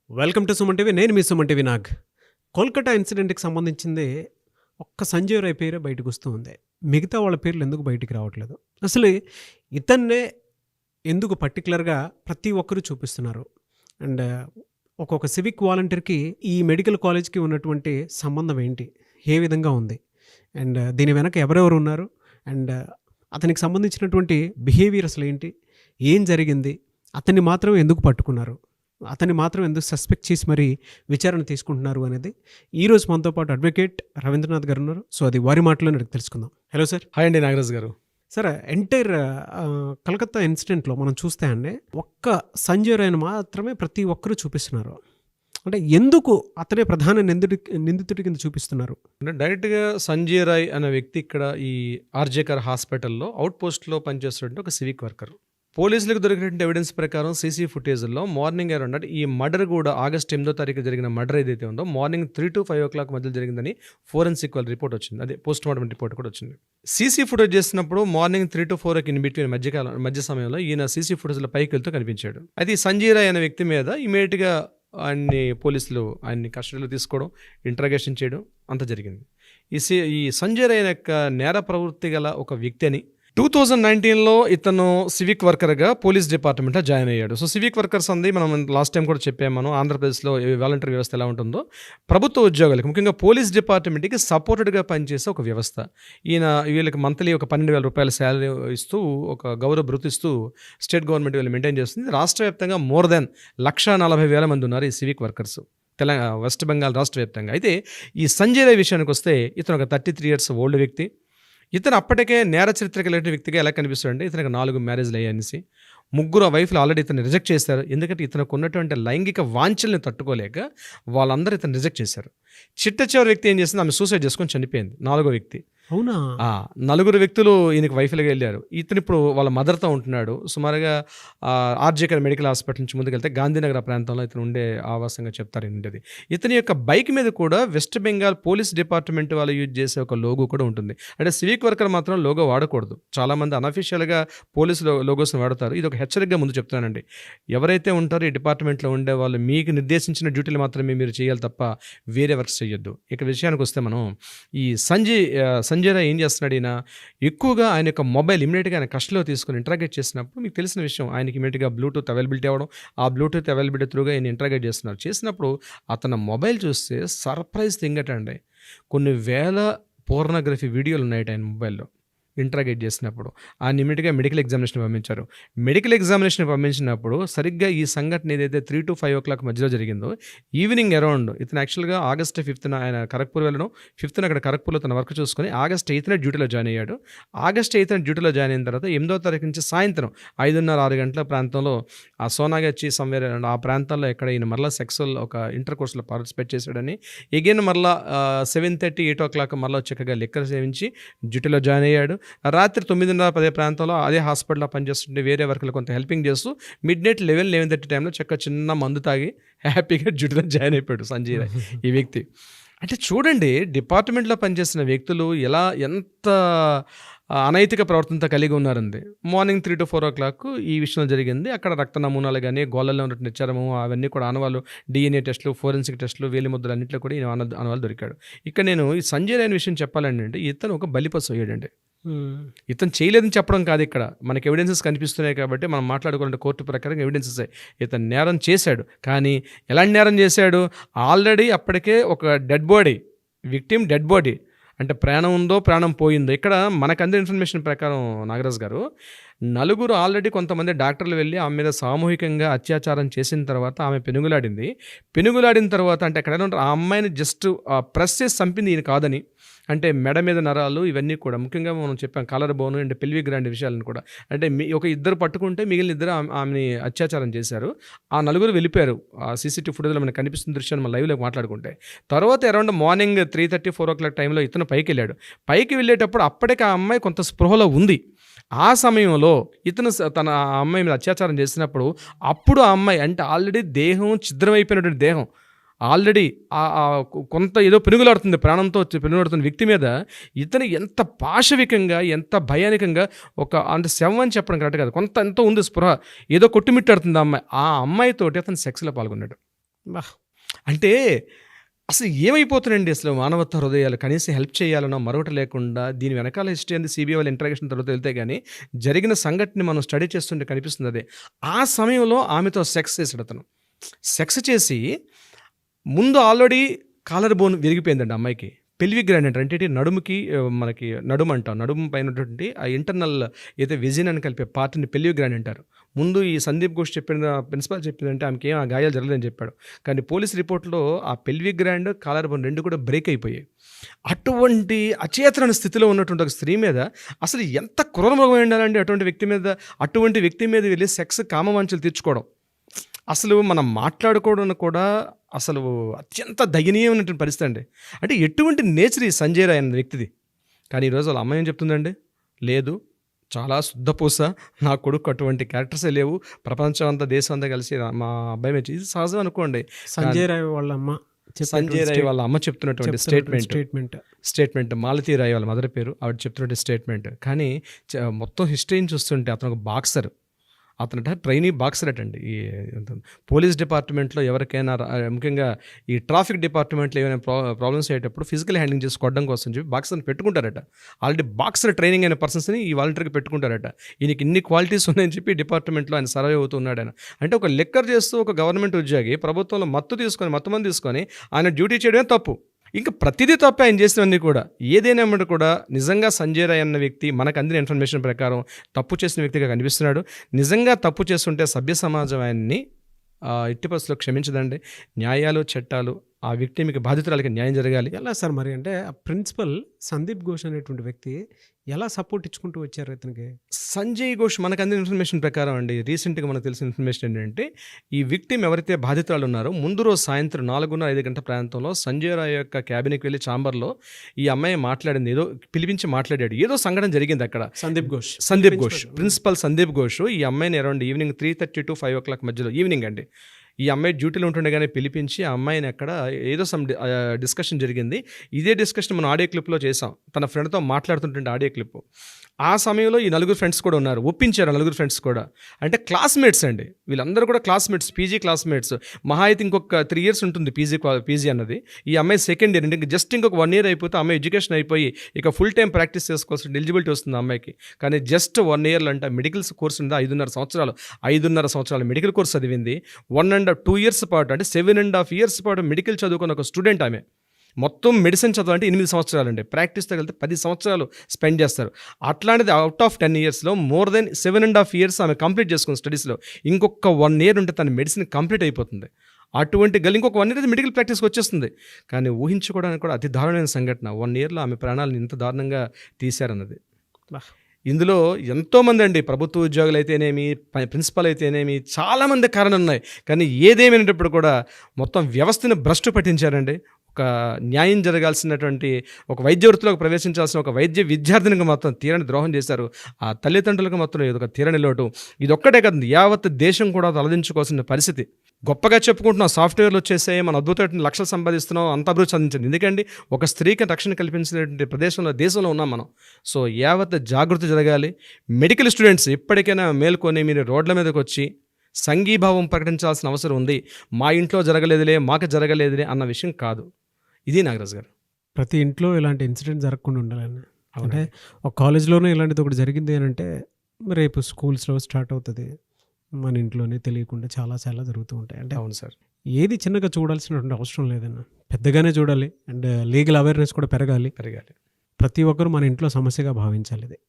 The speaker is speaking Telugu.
Welcome to Suman TV. నేను మీ సుమన్ టీవీ నాగ్. కోల్కతా ఇన్సిడెంట్కి సంబంధించింది ఒక్క సంజయ్ రాయ్ పేరే బయటకు వస్తూ ఉంది. మిగతా వాళ్ళ పేర్లు ఎందుకు బయటికి రావట్లేదు? అసలు ఇతన్నే ఎందుకు పర్టికులర్గా ప్రతి ఒక్కరూ చూపిస్తున్నారు? అండ్ ఒక్కొక్క సివిక్ వాలంటీర్కి ఈ మెడికల్ కాలేజ్కి ఉన్నటువంటి సంబంధం ఏంటి, ఏ విధంగా ఉంది, అండ్ దీని వెనక ఎవరెవరు ఉన్నారు, అండ్ అతనికి సంబంధించినటువంటి బిహేవియర్ అసలు ఏంటి, ఏం జరిగింది, అతన్ని మాత్రం ఎందుకు పట్టుకున్నారు, అతన్ని మాత్రం ఎందుకు సస్పెక్ట్ చేసి మరీ విచారణ తీసుకుంటున్నారు అనేది ఈరోజు మనతో పాటు అడ్వకేట్ రవీంద్రనాథ్ గారు ఉన్నారు. సో అది వారి మాటలోనే తెలుసుకుందాం. Hello sir. హాయ్ అండి నాగరాజ్ గారు. సార్, ఎంటైర్ కలకత్తా ఇన్సిడెంట్లో మనం చూస్తే అండి ఒక్క సంజయ్ రాయ్ని మాత్రమే ప్రతి ఒక్కరూ చూపిస్తున్నారు. అంటే ఎందుకు అతనే ప్రధాన నిందితుడి కింద చూపిస్తున్నారు? అంటే డైరెక్ట్గా సంజయ్ రాయ్ అనే వ్యక్తి ఇక్కడ ఈ ఆర్జేకర్ హాస్పిటల్లో అవుట్ పోస్ట్లో పనిచేస్తున్నట్టు ఒక సివిక్ వర్కర్. పోలీసులకు దొరికినటువంటి ఎవిడెన్స్ ప్రకారం సీసీ ఫుటేజ్లో మార్నింగ్ అరౌండ్ అంటే ఈ మర్డర్ కూడా ఆగస్ట్ 8వ తారీఖు జరిగిన మర్డర్ ఏదైతే ఉందో మార్నింగ్ 3 to 5 o'clock మధ్యలో జరిగిందని ఫోరెన్సిక్ వాళ్ళ రిపోర్ట్ వచ్చింది. అదే పోస్ట్ మార్టం రిపోర్ట్ కూడా వచ్చింది. సీసీ ఫుటేజ్ చేసినప్పుడు మార్నింగ్ 3 to 4 ఇన్ బిట్వీన్ మధ్య సమయంలో ఈయన సీసీ ఫుటేజ్లో పైకి వెళ్తూ కనిపించాడు. అది సంజయ్ రాయ్ అనే వ్యక్తి మీద ఇమీడియట్గా పోలీసులు ఆయన్ని కస్టడీలో తీసుకోవడం, ఇంట్రాగేషన్ చేయడం అంత జరిగింది. ఈ సంజయ్ రాయ్ యొక్క నేర ప్రవృత్తి గల ఒక వ్యక్తి అని 2019లో ఇతను సివిక్ వర్కర్గా పోలీస్ డిపార్ట్మెంట్లో జాయిన్ అయ్యాడు. సో సివిక్ వర్కర్స్ అంది మనం లాస్ట్ టైం కూడా చెప్పాము. మనం ఆంధ్రప్రదేశ్లో వాలంటీర్ వ్యవస్థ ఎలా ఉంటుందో ప్రభుత్వ ఉద్యోగాలకు ముఖ్యంగా పోలీస్ డిపార్ట్మెంట్కి సపోర్టెడ్గా పనిచేసే ఒక వ్యవస్థ. వీళ్ళకి మంత్లీ ఒక 12,000 రూపాయల శాలరీ ఇస్తూ ఒక గౌరవ భృతి ఇస్తూ స్టేట్ గవర్నమెంట్ వీళ్ళు మెయింటైన్ చేస్తుంది. రాష్ట్ర వ్యాప్తంగా మోర్ దెన్ 140,000 మంది ఉన్నారు ఈ civic workers Telangana west Bengal రాష్ట్ర వ్యాప్తంగా. అయితే ఈ సంజయ్ రాయ్ విషయానికి వస్తే ఇతను ఒక 33 years ఓల్డ్ వ్యక్తి. ఇతను అప్పటికే నేర చరిత్ర కలిగిన వ్యక్తిగా ఎలా కనిపిస్తాడంటే ఇతనికి 4 మ్యారేజ్లు అయ్యాయనేసి 3 వైఫ్లు ఆల్రెడీ ఇతను రిజెక్ట్ చేశారు. ఎందుకంటే ఇతనికి ఉన్నటువంటి లైంగిక వాంఛల్ని తట్టుకోలేక వాళ్ళందరూ ఇతను రిజెక్ట్ చేశారు. చిట్ట చివరి వ్యక్తి ఏం చేసింది, ఆమె సూసైడ్ చేసుకొని చనిపోయింది. 4వ వ్యక్తి. అవునా? 4 వ్యక్తులు ఈయనకి వైఫ్లుగా వెళ్ళారు. ఇతను ఇప్పుడు వాళ్ళ మదర్తో ఉంటున్నాడు. సుమారుగా ఆర్జేకర్ మెడికల్ హాస్పిటల్ నుంచి ముందుకెళ్తే గాంధీనగర్ ప్రాంతంలో ఇతను ఉండే ఆవాసంగా చెప్తారు ఉండేది. ఇతని యొక్క బైక్ మీద కూడా వెస్ట్ బెంగాల్ పోలీస్ డిపార్ట్మెంట్ వాళ్ళు యూజ్ చేసే ఒక లోగో కూడా ఉంటుంది. అంటే సివిక్ వర్కర్ మాత్రం లోగో వాడకూడదు. చాలామంది అనఫీషియల్గా పోలీసు లోగోస్ని వాడతారు. ఇది ఒక హెచ్చరికగా ముందు చెప్తానండి. ఎవరైతే ఉంటారో ఈ డిపార్ట్మెంట్లో ఉండే వాళ్ళు మీకు నిర్దేశించిన డ్యూటీలు మాత్రమే మీరు చేయాలి తప్ప వేరే వర్క్స్ చేయొద్దు. ఇక విషయానికి వస్తే మనం ఈ సంజయ్ రాయ్ ఏం చేస్తున్నాడు, ఈయన ఎక్కువగా ఆయన యొక్క మొబైల్ ఇమీడియట్గా ఆయన కస్టడీలో తీసుకుని ఇంట్రాగేట్ చేసినప్పుడు మీకు తెలిసిన విషయం, ఆయనకి ఇమీడియట్గా బ్లూటూత్ అవైలబిలిటీ అవ్వడం, ఆ బ్లూటూత్ అవైలబిలిటీ త్రూగా ఆయన ఇంట్రాగేట్ చేసినప్పుడు అతను మొబైల్ చూస్తే సర్ప్రైజ్ థింగ్ అండి, కొన్ని వేల పోర్నోగ్రఫీ వీడియోలు ఉన్నాయి ఆయన మొబైల్లో. ఇంట్రాగేట్ చేసినప్పుడు ఆయన ఇమీడియట్గా మెడికల్ ఎగ్జామినేషన్ పంపించారు. మెడికల్ ఎగ్జామినేషన్ పంపించినప్పుడు సరిగ్గా ఈ సంఘటన ఏదైతే 3 to 5 o'clock మధ్యలో జరిగిందో ఈవినింగ్ అరౌండ్ ఇతను యాక్చువల్గా ఆగస్ట్ 5th ఆయన కరక్పూర్ వెళ్ళడం, 5th అక్కడ కరక్పూర్లో తన వర్క్ చూసుకొని ఆగస్ట్ 8th డ్యూటీలో జాయిన్ అయ్యాడు. ఆగస్ట్ 8th డ్యూటీలో జాయిన్ అయిన తర్వాత 8వ తారీఖు నుంచి సాయంత్రం 5:30-6 గంటల ప్రాంతంలో ఆ సోనాగచ్చి సమ్వేర్ ఆ ప్రాంతాల్లో ఎక్కడ ఈయన మరలా సెక్సువల్ ఒక ఇంటర్ కోర్స్లో పార్టిసిపేట్ చేశాడని, ఎగైన్ మరలా 7:30-8 o'clock మరలా చక్కగా లిక్కర్ సేవించి డ్యూటీలో జాయిన్ అయ్యాడు. రాత్రి 9:10 ప్రాంతంలో అదే హాస్పిటల్లో పనిచేస్తుంటే వేరే వర్కులు కొంత హెల్పింగ్ చేస్తూ మిడ్-నైట్ 11-11:30 టైంలో చిన్న మందు తాగి హ్యాపీగా డ్యూటీలో జాయిన్ అయిపోయాడు సంజయ్ రాయ్ ఈ వ్యక్తి. అంటే చూడండి, డిపార్ట్మెంట్లో పనిచేసిన వ్యక్తులు ఎంత అనైతిక ప్రవర్తనతో కలిగి ఉన్నారండి. మార్నింగ్ 3 to 4 o'clock ఈ విషయంలో జరిగింది. అక్కడ రక్త నమూనాలు కానీ గోళ్ళల్లో ఉన్నటువంటి నిచ్చరము అవన్నీ కూడా ఆనవాళ్ళు, DNA టెస్టులు, ఫోరెన్సిక్ టెస్టులు, వేలి ముద్దలు అన్నింటిలో కూడా ఈయన ఆనవాళ్ళు దొరికాడు. ఇక్కడ నేను ఈ సంజయ్ రాయ్ విషయం చెప్పాలండి అంటే ఇతను ఒక బలిపశు అయ్యాడండి. ఇతను చేయలేదని చెప్పడం కాదు, ఇక్కడ మనకి ఎవిడెన్సెస్ కనిపిస్తున్నాయి కాబట్టి మనం మాట్లాడుకోవాలంటే కోర్టు ప్రకారం ఎవిడెన్సెస్ ఇతను నేరం చేశాడు. కానీ ఎలాంటి నేరం చేశాడు, ఆల్రెడీ అప్పటికే ఒక dead body, victim dead body, అంటే ప్రాణం ఉందో ప్రాణం పోయిందో. ఇక్కడ మనకు అందే ఇన్ఫర్మేషన్ ప్రకారం నాగరాజ్ గారు 4 ఆల్రెడీ కొంతమంది డాక్టర్లు వెళ్ళి ఆమె మీద సామూహికంగా అత్యాచారం చేసిన తర్వాత ఆమె పెనుగులాడిన తర్వాత అంటే ఎక్కడైనా ఆ అమ్మాయిని జస్ట్ ప్రెస్ చేసి చంపింది ఈయన కాదని, అంటే మెడ మీద నరాలు ఇవన్నీ కూడా ముఖ్యంగా మనం చెప్పాం colour bone and pelvic gland విషయాలను కూడా, అంటే ఒక 2 పట్టుకుంటే మిగిలిన 2 ఆమెని అత్యాచారం చేశారు. ఆ 4 వెళ్ళిపోయారు. ఆ CCTV ఫుటేజ్లో మనకు కనిపిస్తున్న దృశ్యాన్ని మనం లైవ్లో మాట్లాడుకుంటే తర్వాత అరౌండ్ మార్నింగ్ 3:30-4 o'clock టైంలో ఇతను పైకి వెళ్ళాడు. పైకి వెళ్ళేటప్పుడు అప్పటికే ఆ అమ్మాయి కొంత స్పృహలో ఉంది. ఆ సమయంలో ఇతను తన ఆ అమ్మాయి మీద అత్యాచారం చేసినప్పుడు అప్పుడు ఆ అమ్మాయి అంటే ఆల్రెడీ దేహం ఛిద్రమైపోయినటువంటి దేహం, ఆల్రెడీ కొంత ఏదో పెనుగులాడుతుంది, ప్రాణంతో పెనుగులాడుతున్న వ్యక్తి మీద ఇతను ఎంత పాశవికంగా ఎంత భయానికంగా అంటే శవం అని చెప్పడం కరెక్ట్ కాదు, ఎంతో ఉంది స్పృహ, ఏదో కొట్టుమిట్టాడుతుంది ఆ అమ్మాయితోటి అతను సెక్స్లో పాల్గొన్నాడు. బా! అంటే అసలు ఏమైపోతున్నాయండి అసలు మానవత్వ హృదయాలు. కనీసం హెల్ప్ చేయాలనో మరొకటి లేకుండా దీని వెనకాల హిస్టరీ అనేది సీబీఐ వాళ్ళ ఇంటరాగేషన్ తర్వాత వెళ్తే గానీ, జరిగిన సంఘటనని మనం స్టడీ చేస్తుంటే కనిపిస్తుంది అదే. ఆ సమయంలో ఆమెతో సెక్స్ చేసాడు అతను. సెక్స్ చేసి ముందు ఆల్రెడీ కాలర్ బోన్ విరిగిపోయిందండి అమ్మాయికి. పెల్విక్ గ్లాండ్ అంటారు. అంటే నడుముకి మనకి నడుము అంటాం. నడుము పైన ఉన్నటువంటి ఆ ఇంటర్నల్ ఏదైతే వెజిన్ అని కలిపే పార్ట్‌ని పెల్విక్ గ్లాండ్ అంటారు. ముందు ఈ సందీప్ ఘోష్ చెప్పిన ప్రిన్సిపల్ చెప్పిందంటే ఆమెకేం ఆ గాయాలు జరగలేదని చెప్పాడు. కానీ పోలీస్ రిపోర్ట్‌లో ఆ పెల్విక్ గ్లాండ్, కాలర్ బోన్ 2 కూడా బ్రేక్ అయిపోయాయి. అటువంటి అచేతన స్థితిలో ఉన్నటువంటి ఒక స్త్రీ మీద అసలు ఎంత క్రూర మృగమై ఉండాలండి అటువంటి వ్యక్తి మీద వెళ్లి సెక్స్ కామవాంఛలు తీర్చుకోవడం. అసలు మనం మాట్లాడుకోవడం కూడా అసలు అత్యంత దయనీయమైనటువంటి పరిస్థితి అండి. అంటే ఎటువంటి నేచర్ ఈ సంజయ్ రాయ్ అనే వ్యక్తిది. కానీ ఈరోజు వాళ్ళ అమ్మాయి ఏం చెప్తుందండి, లేదు చాలా శుద్ధపూస, నా కొడుకు అటువంటి క్యారెక్టర్సే లేవు, ప్రపంచం అంతా దేశం అంతా కలిసి మా అబ్బాయి మీద ఇది సహజం అనుకోండి. సంజయ్ రాయ్ వాళ్ళ అమ్మ సంజయ్ రాయ్ వాళ్ళ అమ్మ చెప్తున్నటువంటి స్టేట్మెంట్ మాలతీ రాయ్ వాళ్ళ మదర్ పేరు, ఆవిడ చెప్తున్నటువంటి స్టేట్మెంట్. కానీ మొత్తం హిస్టరీని చూస్తుంటే అతను ఒక బాక్సర్, అతనట ట్రైనీ బాక్సర్ అటండి. ఈ పోలీస్ డిపార్ట్మెంట్లో ఎవరికైనా ముఖ్యంగా ఈ ట్రాఫిక్ డిపార్ట్మెంట్లో ఏమైనా ప్రాబ్లమ్స్ అయ్యేటప్పుడు ఫిజికల్ హ్యాండ్లింగ్ చేసి కొట్టడం కోసం చెప్పి బాక్సర్ని పెట్టుకుంటారట. ఆల్రెడీ బాక్సర్ ట్రైనింగ్ అయిన పర్సన్స్ని ఈ వాలంటీర్కి పెట్టుకుంటారట. ఈయనకి ఇన్ని క్వాలిటీస్ ఉన్నాయని చెప్పి డిపార్ట్మెంట్లో ఆయన సర్వే అవుతున్నాడు ఆయన. అంటే ఒక లెక్కర్ చేస్తూ ఒక గవర్నమెంట్ ఉద్యోగి ప్రభుత్వంలో మత్తు మంది తీసుకొని ఆయన డ్యూటీ చేయడమే తప్పు. ఇంకా ప్రతిదీ తప్పే ఆయన చేసినవన్నీ కూడా. ఏదైనా కూడా నిజంగా సంజయ్ రాయ్ అన్న వ్యక్తి మనకు అందిన ఇన్ఫర్మేషన్ ప్రకారం తప్పు చేసిన వ్యక్తిగా కనిపిస్తున్నాడు. నిజంగా తప్పు చేస్తుంటే సభ్య సమాజం ఆయన్ని ఎట్టి పరిస్థితుల్లో క్షమించదండి. న్యాయాలు, చట్టాలు ఆ వ్యక్తి మీకు బాధితురాలకి న్యాయం జరగాలి. ఎలా సార్ మరి? అంటే ఆ ప్రిన్సిపల్ సందీప్ ఘోష్ అనేటువంటి వ్యక్తి ఎలా సపోర్ట్ ఇచ్చుకుంటూ వచ్చారు ఇతనికి? సంజయ్ ఘోష్ మనకు అందిన ఇన్ఫర్మేషన్ ప్రకారం అండి, రీసెంట్గా మనకు తెలిసిన ఇన్ఫర్మేషన్ ఏంటంటే ఈ విక్టిమ్ ఎవరైతే బాధితురాలు ఉన్నారో ముందు రోజు సాయంత్రం 4:30-5 గంటల ప్రాంతంలో సంజయ్ రాయ్ యొక్క క్యాబిన్కి వెళ్ళి ఛాంబర్లో ఈ అమ్మాయి మాట్లాడింది, ఏదో పిలిపించి మాట్లాడాడు, ఏదో సంఘటన జరిగింది అక్కడ. సందీప్ ఘోష్ ప్రిన్సిపల్ సందీప్ ఘోష్ ఈ అమ్మాయిని అరౌండ్ ఈవినింగ్ 3:30 to 5 o'clock మధ్యలో, ఈవినింగ్ అండి, ఈ అమ్మాయి డ్యూటీలో ఉంటుండగానే పిలిపించి ఆ అమ్మాయిని అక్కడ ఏదో డిస్కషన్ జరిగింది. ఇదే డిస్కషన్ మనం ఆడియో క్లిప్లో చేసాం, తన ఫ్రెండ్తో మాట్లాడుతుంటే ఆడియో క్లిప్. ఆ సమయంలో ఈ 4 ఫ్రెండ్స్ కూడా ఉన్నారు, ఒప్పించారు 4 ఫ్రెండ్స్ కూడా. అంటే క్లాస్మేట్స్ అండి వీళ్ళందరూ కూడా, క్లాస్మేట్స్, పీజీ క్లాస్మేట్స్. మహా అయితే ఇంకొక 3 years ఉంటుంది పీజీ అన్నది. ఈ అమ్మాయి సెకండ్ ఇయర్, ఇంకొక 1 year అయిపోతే అమ్మాయి ఎడ్యుకేషన్ అయిపోయి ఇక ఫుల్ టైం ప్రాక్టీస్ చేసుకోవాల్సిన ఎలిజిబిలిటీ వస్తుంది అమ్మాయికి. కానీ జస్ట్ 1 year అంట మెడికల్స్ కోర్స్ ఉంది, 5.5 సంవత్సరాలు మెడికల్ కోర్స్ చదివింది. 2 years పాటు అంటే 7.5 years పాటు మెడికల్ చదువుకున్న ఒక స్టూడెంట్ ఆమె. మొత్తం మెడిసిన్ చదవాలంటే 8 సంవత్సరాలు అండి, ప్రాక్టీస్తో కలిపితే 10 సంవత్సరాలు స్పెండ్ చేస్తారు. అట్లాంటిది అవుట్ ఆఫ్ 10 yearsలో మోర్ దెన్ 7.5 years ఆమె కంప్లీట్ చేసుకుంది స్టడీస్లో. ఇంకొక 1 year ఉంటే తన మెడిసిన్ కంప్లీట్ అయిపోతుంది. అటువంటి ఇంకొక 1 year మెడికల్ ప్రాక్టీస్కి వచ్చేస్తుంది. కానీ ఊహించుకోవడానికి కూడా అతి దారుణమైన సంఘటన, 1 yearలో ఆమె ప్రాణాలను ఇంత దారుణంగా తీశారన్నది. ఇందులో ఎంతోమంది అండి, ప్రభుత్వ ఉద్యోగులు అయితేనేమి, ప్రిన్సిపల్ అయితేనేమి, చాలామంది కారణం ఉన్నాయి. కానీ ఏదేమైనప్పుడు కూడా మొత్తం వ్యవస్థను భ్రష్టు పట్టించారండి. ఒక న్యాయం జరగాల్సినటువంటి, ఒక వైద్య వృత్తిలోకి ప్రవేశించాల్సిన ఒక వైద్య విద్యార్థినికి మాత్రం తీరని ద్రోహం చేశారు. ఆ తల్లిదండ్రులకు మాత్రం ఇదొక తీరని లోటు. ఇదొక్కటే కాదు, యావత్ దేశం కూడా తలదించుకోవాల్సిన పరిస్థితి. గొప్పగా చెప్పుకుంటున్నాం, సాఫ్ట్వేర్లు వచ్చేసాయి, మన అద్భుతమైన లక్షలు సంపాదిస్తున్నాం, అంత అభివృద్ధి సాధించింది. ఎందుకండి ఒక స్త్రీకి రక్షణ కల్పించినటువంటి దేశంలో ఉన్నాం మనం. సో యావత్ జాగృతి జరగాలి. మెడికల్ స్టూడెంట్స్ ఇప్పటికైనా మేల్కొని మీరు రోడ్ల మీదకి వచ్చి సంఘీభావం ప్రకటించాల్సిన అవసరం ఉంది. మా ఇంట్లో జరగలేదులే, మాకు జరగలేదులే అన్న విషయం కాదు. ఇది నాగరాజు గారు. ప్రతి ఇంట్లో ఇలాంటి ఇన్సిడెంట్ జరగకుండా ఉండాలని, అంటే ఒక కాలేజ్లోనే ఇలాంటిది ఒకటి జరిగింది అని అంటే రేపు స్కూల్స్లో స్టార్ట్ అవుతుంది, మన ఇంట్లోనే తెలియకుండా చాలా జరుగుతూ ఉంటాయి. అంటే అవును సార్, ఏది చిన్నగా చూడాల్సినటువంటి అవసరం లేదన్న, పెద్దగానే చూడాలి. అండ్ లీగల్ అవేర్నెస్ కూడా పెరగాలి. పెరగాలి. ప్రతి ఒక్కరు మన ఇంట్లో సమస్యగా భావించాలి ఇది.